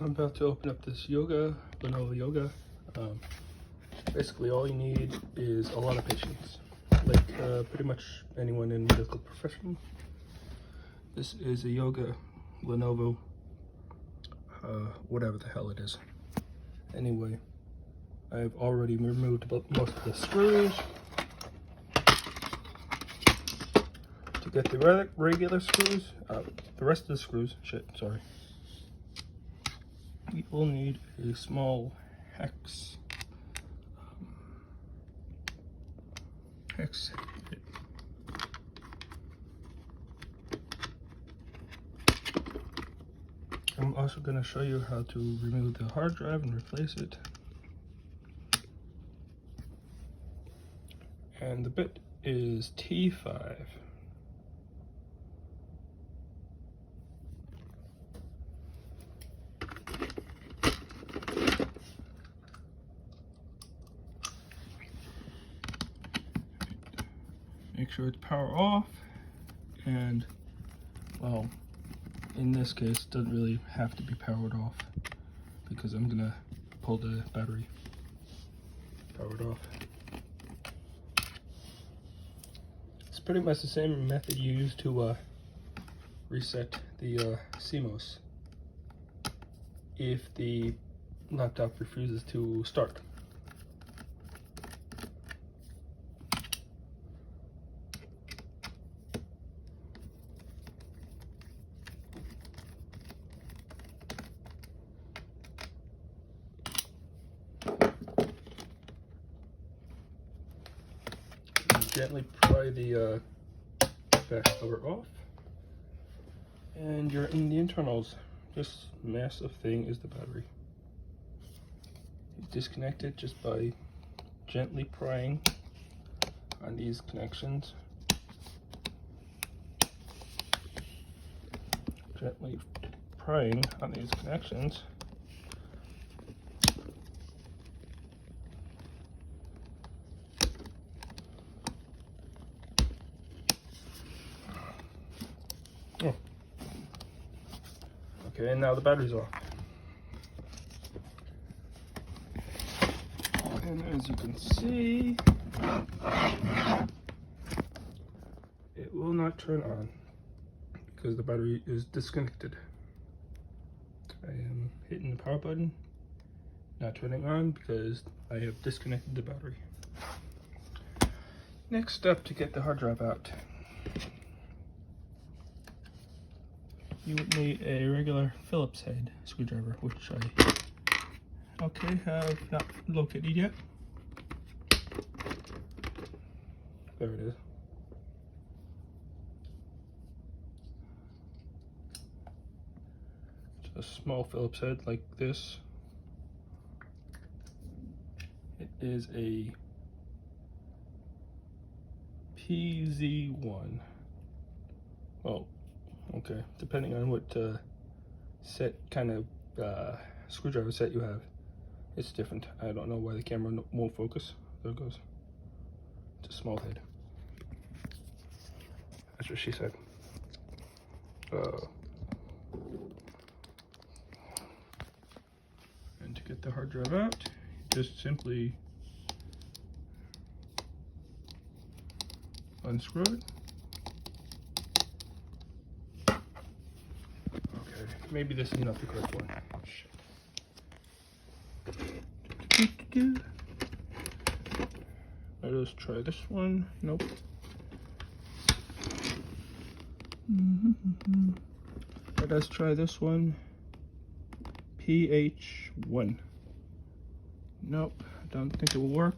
I'm about to open up this Lenovo Yoga. Basically all you need is a lot of patience, like pretty much anyone in medical profession. This is a Lenovo, whatever the hell it is. Anyway, I've already removed most of the screws. To get the regular screws, the rest of the screws, you will need a small hex bit. I'm also going to show you how to remove the hard drive and replace it. And the bit is T5. Make sure it's power off, and well, in this case it doesn't really have to be powered off because I'm gonna pull the battery powered off. It's pretty much the same method you use to reset the CMOS if the laptop refuses to start. Gently pry the back cover off, and you're in the internals. This massive thing is the battery. You disconnect it just by gently prying on these connections. Gently prying on these connections. Oh. Okay, and now the battery's off. And as you can see, it will not turn on because the battery is disconnected. I am hitting the power button, not turning on because I have disconnected the battery. Next step to get the hard drive out. You would need a regular Phillips head screwdriver, which I have not located yet. There it is. It's a small Phillips head like this. It is a PZ1. Oh. Okay, depending on what screwdriver set you have, it's different. I don't know why the camera won't focus. There it goes. It's a small head. That's what she said. And to get the hard drive out, just simply unscrew it. Maybe this is not the correct one. Shit. Let us try this one. Nope. Let us try this one. PH1. Nope, I don't think it will work.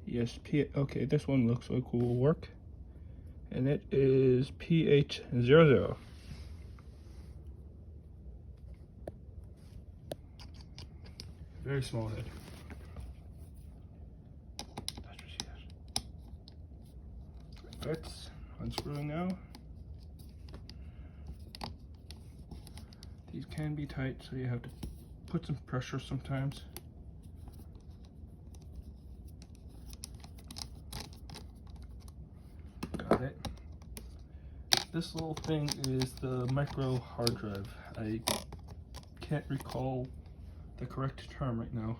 Yes, okay, this one looks like it will work. And it is PH00. Very small head. That's what she has. That's unscrewing now. These can be tight, so you have to put some pressure sometimes. Got it. this little thing is the micro hard drive. I can't recall the correct term right now.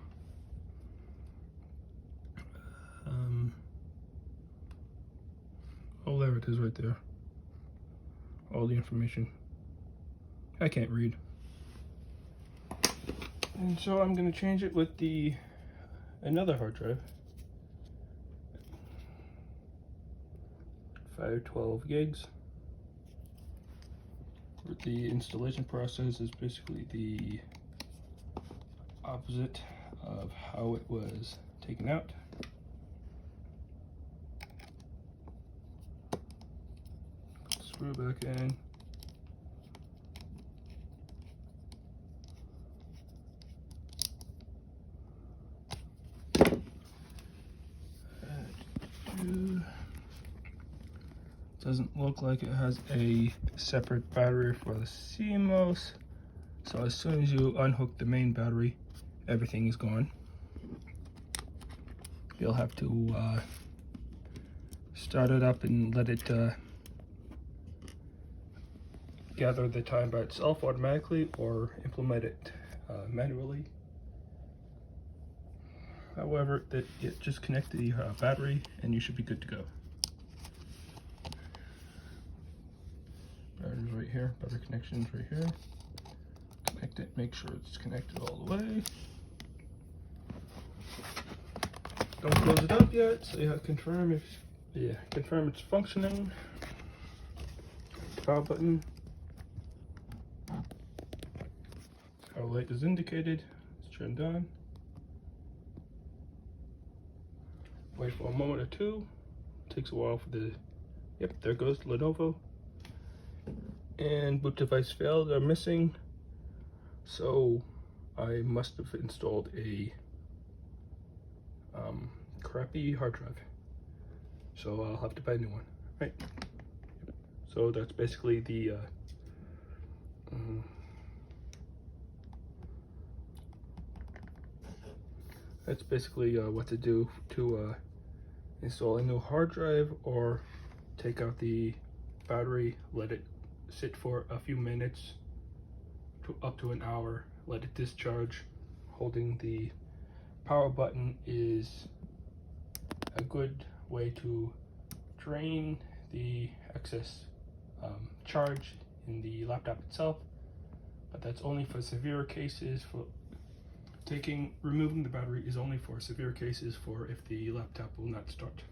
Oh, there it is right there. All the information. I can't read. And so I'm going to change it with another hard drive. 512 gigs. The installation process is basically the opposite of how it was taken out. Screw back in. Doesn't look like it has a separate battery for the CMOS. So as soon as you unhook the main battery, everything is gone. You'll have to start it up and let it gather the time by itself automatically, or implement it manually. However, just connect the battery and you should be good to go. Battery's right here, battery connection's right here. Connect it, make sure it's connected all the way. Don't close it up yet, so you have to confirm confirm it's functioning. Power button. Power light is indicated, it's turned on. Wait for a moment or two. Takes a while for yep, there goes Lenovo. And boot device failed are missing. So I must have installed a crappy hard drive. So I'll have to buy a new one. Right. So that's basically what to do to install a new hard drive, or take out the battery, let it sit for a few minutes to up to an hour, let it discharge. Holding the power button is a good way to drain the excess charge in the laptop itself, but that's only for severe cases. Removing the battery is only for severe cases, for if the laptop will not start.